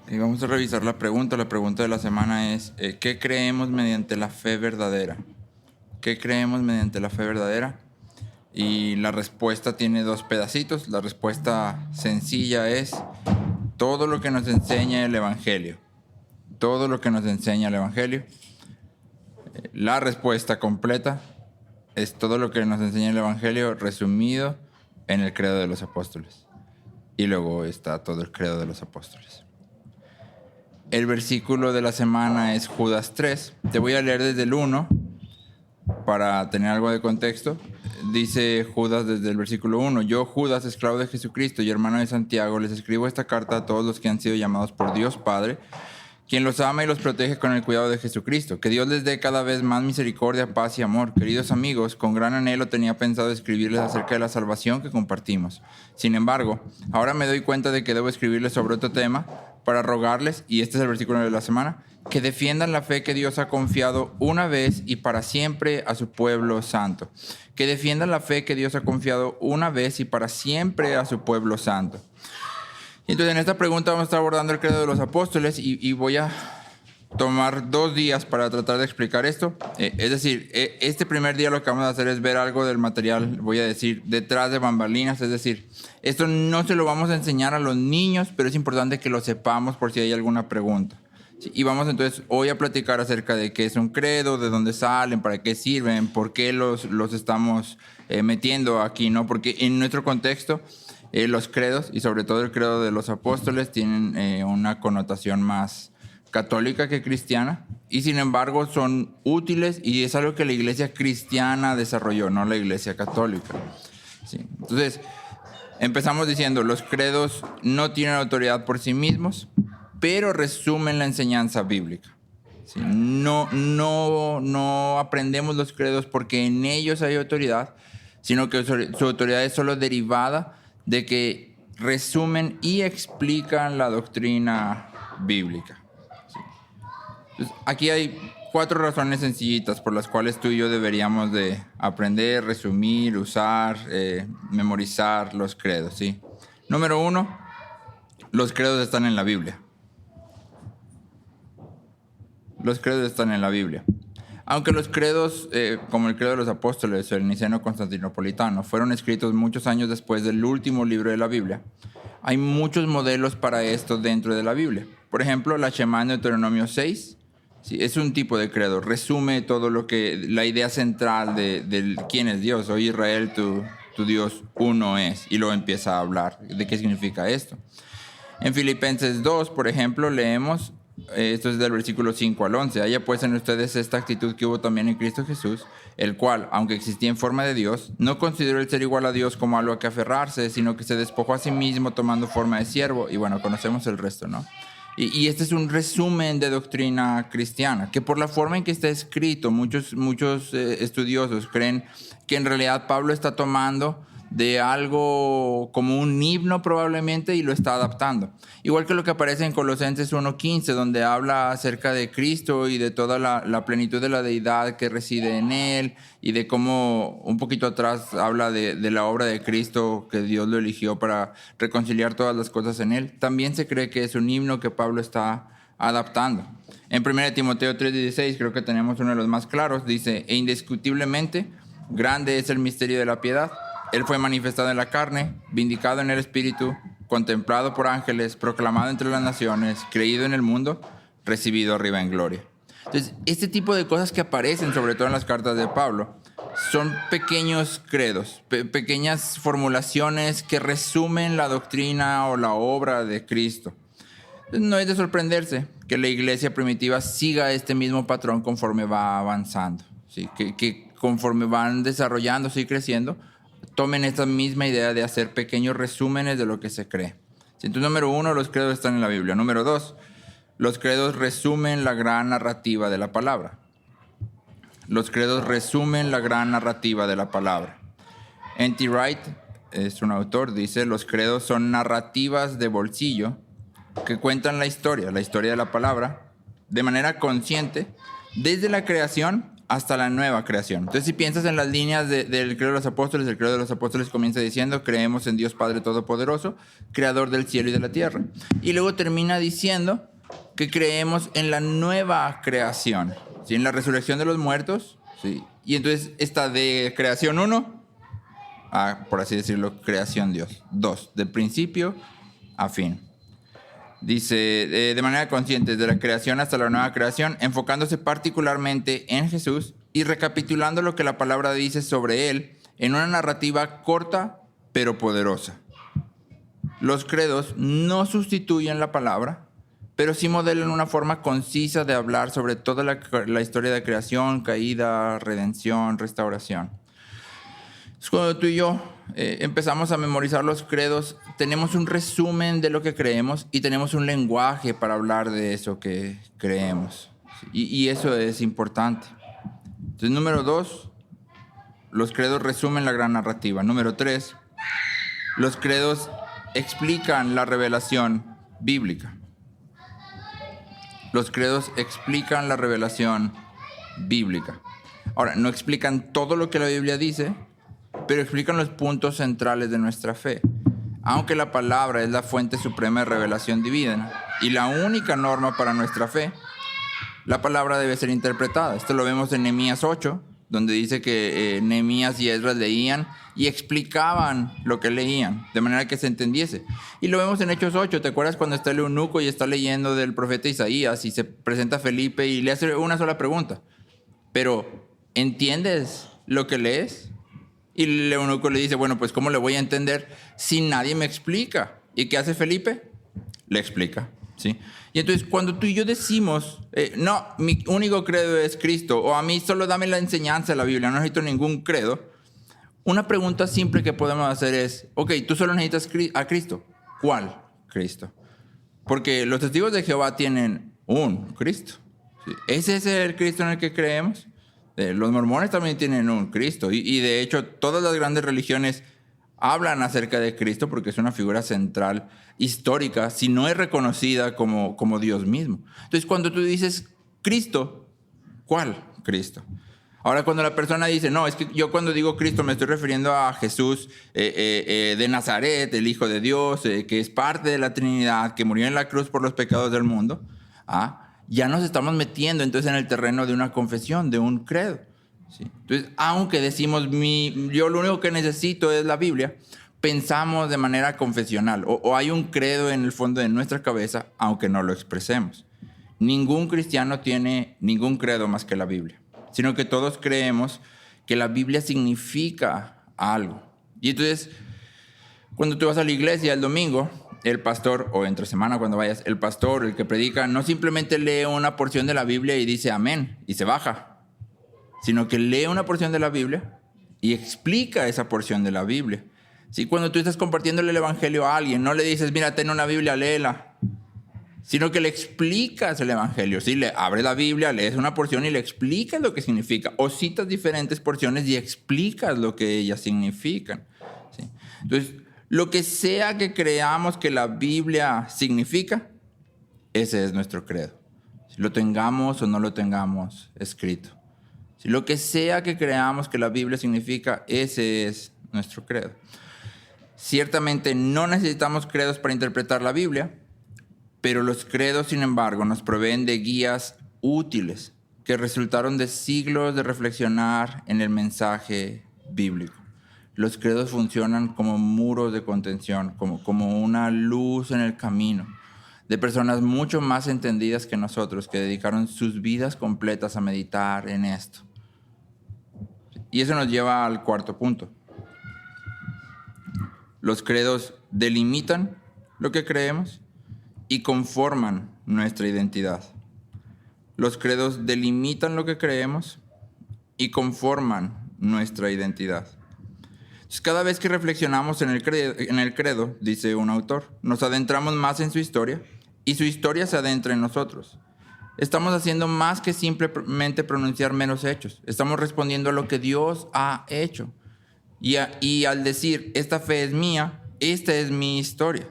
Y vamos a revisar la pregunta. La pregunta de la semana es, ¿qué creemos mediante la fe verdadera? ¿Qué creemos mediante la fe verdadera? Y la respuesta tiene dos pedacitos. La respuesta sencilla es todo lo que nos enseña el Evangelio. Todo lo que nos enseña el Evangelio. La respuesta completa es todo lo que nos enseña el Evangelio resumido en el credo de los apóstoles. Y luego está todo el credo de los apóstoles. El versículo de la semana es Judas 3. Te voy a leer desde el 1 para tener algo de contexto. Dice Judas desde el versículo 1: Yo, Judas, esclavo de Jesucristo y hermano de Santiago, les escribo esta carta a todos los que han sido llamados por Dios Padre, quien los ama y los protege con el cuidado de Jesucristo. Que Dios les dé cada vez más misericordia, paz y amor. Queridos amigos, con gran anhelo tenía pensado escribirles acerca de la salvación que compartimos. Sin embargo, ahora me doy cuenta de que debo escribirles sobre otro tema para rogarles, y este es el versículo de la semana, que defiendan la fe que Dios ha confiado una vez y para siempre a su pueblo santo. Que defiendan la fe que Dios ha confiado una vez y para siempre a su pueblo santo. Entonces, en esta pregunta vamos a estar abordando el credo de los apóstoles y voy a tomar 2 días para tratar de explicar esto. Es decir, este primer día lo que vamos a hacer es ver algo del material, voy a decir, detrás de bambalinas. Es decir, esto no se lo vamos a enseñar a los niños, pero es importante que lo sepamos por si hay alguna pregunta. Y vamos entonces hoy a platicar acerca de qué es un credo, de dónde salen, para qué sirven, por qué los estamos metiendo aquí, ¿no? Porque en nuestro contexto los credos, y sobre todo el credo de los apóstoles, tienen una connotación más católica que cristiana, y sin embargo son útiles y es algo que la iglesia cristiana desarrolló, no la iglesia católica. Sí. Entonces, empezamos diciendo, los credos no tienen autoridad por sí mismos, pero resumen la enseñanza bíblica. ¿Sí? No aprendemos los credos porque en ellos hay autoridad, sino que su autoridad es solo derivada de que resumen y explican la doctrina bíblica. ¿Sí? Entonces, aquí hay 4 razones sencillitas por las cuales tú y yo deberíamos de aprender, resumir, usar, memorizar los credos. ¿Sí? Número 1, los credos están en la Biblia. Los credos están en la Biblia. Aunque los credos, como el credo de los apóstoles o el niceno-constantinopolitano, fueron escritos muchos años después del último libro de la Biblia, hay muchos modelos para esto dentro de la Biblia. Por ejemplo, la Shema en Deuteronomio 6, ¿sí? Es un tipo de credo. Resume todo lo que, la idea central de quién es Dios. Oye, Israel, tu Dios uno es. Y luego empieza a hablar de qué significa esto. En Filipenses 2, por ejemplo, leemos, esto es del versículo 5 al 11. Haya pues en ustedes esta actitud que hubo también en Cristo Jesús, el cual, aunque existía en forma de Dios, no consideró el ser igual a Dios como algo a que aferrarse, sino que se despojó a sí mismo tomando forma de siervo. Y bueno, conocemos el resto, ¿no? Y este es un resumen de doctrina cristiana, que por la forma en que está escrito, muchos estudiosos creen que en realidad Pablo está tomando de algo como un himno probablemente y lo está adaptando. Igual que lo que aparece en Colosenses 1:15, donde habla acerca de Cristo y de toda la plenitud de la deidad que reside en Él, y de cómo un poquito atrás habla de la obra de Cristo, que Dios lo eligió para reconciliar todas las cosas en Él. También se cree que es un himno que Pablo está adaptando. En 1 Timoteo 3:16, creo que tenemos uno de los más claros, dice: e indiscutiblemente grande es el misterio de la piedad. Él fue manifestado en la carne, vindicado en el Espíritu, contemplado por ángeles, proclamado entre las naciones, creído en el mundo, recibido arriba en gloria. Entonces, este tipo de cosas que aparecen, sobre todo en las cartas de Pablo, son pequeños credos, pequeñas formulaciones que resumen la doctrina o la obra de Cristo. Entonces, no es de sorprenderse que la iglesia primitiva siga este mismo patrón conforme va avanzando, ¿sí? Que conforme van desarrollándose y creciendo, tomen esta misma idea de hacer pequeños resúmenes de lo que se cree. Entonces, número 1, los credos están en la Biblia. Número 2, los credos resumen la gran narrativa de la palabra. Los credos resumen la gran narrativa de la palabra. N.T. Wright, es un autor, dice: los credos son narrativas de bolsillo que cuentan la historia de la palabra, de manera consciente, desde la creación hasta la nueva creación. Entonces, si piensas en las líneas del credo de los apóstoles, el credo de los apóstoles comienza diciendo: creemos en Dios Padre Todopoderoso, creador del cielo y de la tierra. Y luego termina diciendo que creemos en la nueva creación, ¿sí? En la resurrección de los muertos, ¿sí? Y entonces está de creación 1 a, por así decirlo, creación Dios 2, del principio a fin. Dice, de manera consciente, desde la creación hasta la nueva creación, enfocándose particularmente en Jesús y recapitulando lo que la palabra dice sobre él en una narrativa corta pero poderosa. Los credos no sustituyen la palabra, pero sí modelan una forma concisa de hablar sobre toda la historia de creación, caída, redención, restauración. Es cuando tú y yo empezamos a memorizar los credos, tenemos un resumen de lo que creemos y tenemos un lenguaje para hablar de eso que creemos. Y eso es importante. Entonces, número 2, los credos resumen la gran narrativa. Número 3, los credos explican la revelación bíblica. Los credos explican la revelación bíblica. Ahora, no explican todo lo que la Biblia dice, pero explican los puntos centrales de nuestra fe. Aunque la palabra es la fuente suprema de revelación divina y la única norma para nuestra fe, la palabra debe ser interpretada. Esto lo vemos en Nehemías 8, donde dice que Nehemías y Esdras leían y explicaban lo que leían, de manera que se entendiese. Y lo vemos en Hechos 8, ¿te acuerdas cuando está el eunuco y está leyendo del profeta Isaías y se presenta a Felipe y le hace una sola pregunta? Pero, ¿entiendes lo que lees? Y el eunuco le dice, bueno, pues ¿cómo le voy a entender si nadie me explica? ¿Y qué hace Felipe? Le explica, ¿sí? Y entonces cuando tú y yo decimos, no, mi único credo es Cristo, o a mí solo dame la enseñanza de la Biblia, no necesito ningún credo, una pregunta simple que podemos hacer es, ok, tú solo necesitas a Cristo. ¿Cuál Cristo? Porque los testigos de Jehová tienen un Cristo, ¿sí? ¿Ese es el Cristo en el que creemos? Los mormones también tienen un Cristo y de hecho todas las grandes religiones hablan acerca de Cristo porque es una figura central histórica, si no es reconocida como Dios mismo. Entonces cuando tú dices Cristo, ¿cuál Cristo? Ahora cuando la persona dice, no, es que yo cuando digo Cristo me estoy refiriendo a Jesús de Nazaret, el Hijo de Dios, que es parte de la Trinidad, que murió en la cruz por los pecados del mundo, ya nos estamos metiendo entonces en el terreno de una confesión, de un credo, ¿sí? Entonces, aunque decimos, yo lo único que necesito es la Biblia, pensamos de manera confesional, o hay un credo en el fondo de nuestra cabeza, aunque no lo expresemos. Ningún cristiano tiene ningún credo más que la Biblia, sino que todos creemos que la Biblia significa algo. Y entonces, cuando tú vas a la iglesia el domingo, el pastor, o entre semana cuando vayas, el pastor, el que predica, no simplemente lee una porción de la Biblia y dice amén y se baja, sino que lee una porción de la Biblia y explica esa porción de la Biblia. ¿Sí? Cuando tú estás compartiéndole el evangelio a alguien, no le dices, mira, ten una Biblia, léela, sino que le explicas el evangelio. ¿Sí? Le abres la Biblia, lees una porción y le explicas lo que significa, o citas diferentes porciones y explicas lo que ellas significan. ¿Sí? Entonces, lo que sea que creamos que la Biblia significa, ese es nuestro credo. Si lo tengamos o no lo tengamos escrito. Si lo que sea que creamos que la Biblia significa, ese es nuestro credo. Ciertamente no necesitamos credos para interpretar la Biblia, pero los credos, sin embargo, nos proveen de guías útiles que resultaron de siglos de reflexionar en el mensaje bíblico. Los credos funcionan como muros de contención, como una luz en el camino de personas mucho más entendidas que nosotros, que dedicaron sus vidas completas a meditar en esto. Y eso nos lleva al cuarto punto. Los credos delimitan lo que creemos y conforman nuestra identidad. Los credos delimitan lo que creemos y conforman nuestra identidad. Cada vez que reflexionamos en el credo, dice un autor, nos adentramos más en su historia y su historia se adentra en nosotros. Estamos haciendo más que simplemente pronunciar meros hechos. Estamos respondiendo a lo que Dios ha hecho. Y al decir, esta fe es mía, esta es mi historia.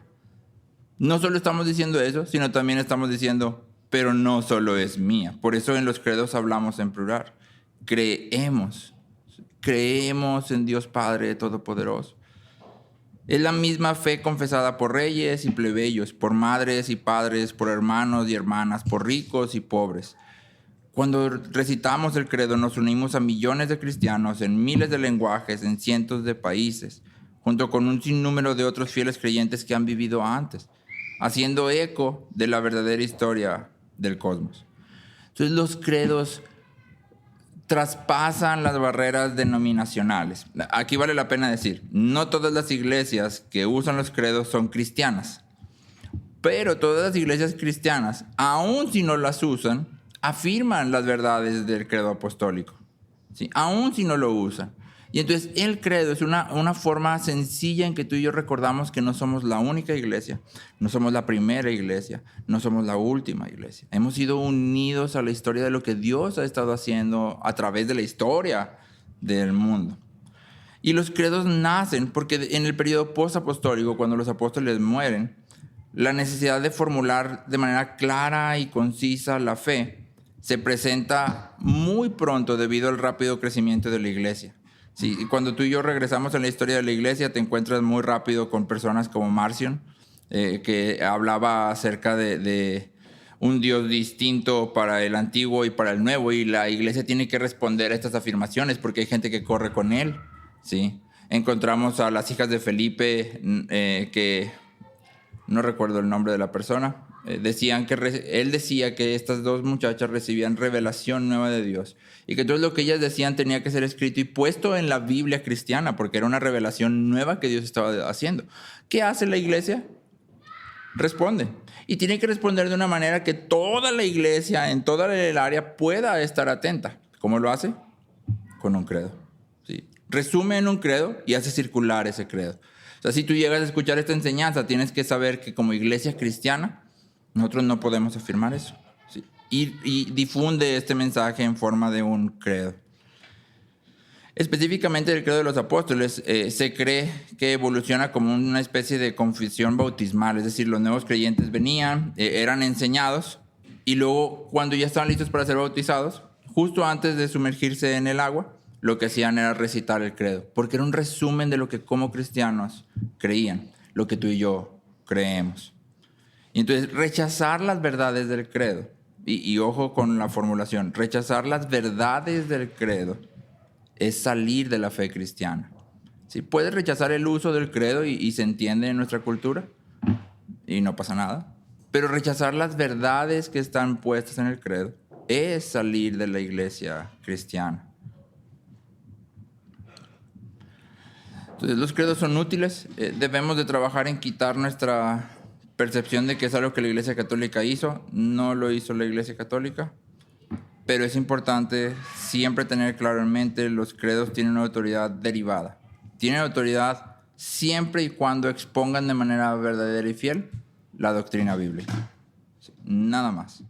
No solo estamos diciendo eso, sino también estamos diciendo, pero no solo es mía. Por eso en los credos hablamos en plural. creemos en Dios Padre Todopoderoso. Es la misma fe confesada por reyes y plebeyos, por madres y padres, por hermanos y hermanas, por ricos y pobres. Cuando recitamos el credo nos unimos a millones de cristianos en miles de lenguajes, en cientos de países, junto con un sinnúmero de otros fieles creyentes que han vivido antes, haciendo eco de la verdadera historia del cosmos. Entonces los credos traspasan las barreras denominacionales. Aquí vale la pena decir, no todas las iglesias que usan los credos son cristianas, pero todas las iglesias cristianas, aun si no las usan, afirman las verdades del credo apostólico, ¿sí? Aun si no lo usan. Y entonces el credo es una forma sencilla en que tú y yo recordamos que no somos la única iglesia, no somos la primera iglesia, no somos la última iglesia. Hemos sido unidos a la historia de lo que Dios ha estado haciendo a través de la historia del mundo. Y los credos nacen porque en el periodo post-apostólico, cuando los apóstoles mueren, la necesidad de formular de manera clara y concisa la fe se presenta muy pronto debido al rápido crecimiento de la iglesia. Sí, y cuando tú y yo regresamos a la historia de la iglesia, te encuentras muy rápido con personas como Marcion, que hablaba acerca de un Dios distinto para el antiguo y para el nuevo, y la iglesia tiene que responder a estas afirmaciones porque hay gente que corre con él. ¿Sí? Encontramos a las hijas de Felipe, que no recuerdo el nombre de la persona, él decía que estas dos muchachas recibían revelación nueva de Dios y que todo lo que ellas decían tenía que ser escrito y puesto en la Biblia cristiana porque era una revelación nueva que Dios estaba haciendo. ¿Qué hace la iglesia? Responde. Y tiene que responder de una manera que toda la iglesia en toda el área pueda estar atenta. ¿Cómo lo hace? Con un credo. ¿Sí? Resume en un credo y hace circular ese credo. O sea, si tú llegas a escuchar esta enseñanza, tienes que saber que como iglesia cristiana, nosotros no podemos afirmar eso. ¿Sí? Y difunde este mensaje en forma de un credo. Específicamente el credo de los apóstoles se cree que evoluciona como una especie de confesión bautismal. Es decir, los nuevos creyentes venían, eran enseñados y luego cuando ya estaban listos para ser bautizados, justo antes de sumergirse en el agua, lo que hacían era recitar el credo. Porque era un resumen de lo que como cristianos creían, lo que tú y yo creemos. Y entonces rechazar las verdades del credo, y ojo con la formulación, rechazar las verdades del credo es salir de la fe cristiana. ¿Sí? Puedes rechazar el uso del credo y se entiende en nuestra cultura y no pasa nada, pero rechazar las verdades que están puestas en el credo es salir de la iglesia cristiana. Entonces los credos son útiles, debemos de trabajar en quitar nuestra percepción de que es algo que la Iglesia Católica hizo. No lo hizo la Iglesia Católica, pero es importante siempre tener claro en mente los credos tienen una autoridad derivada. Tienen autoridad siempre y cuando expongan de manera verdadera y fiel la doctrina bíblica. Nada más.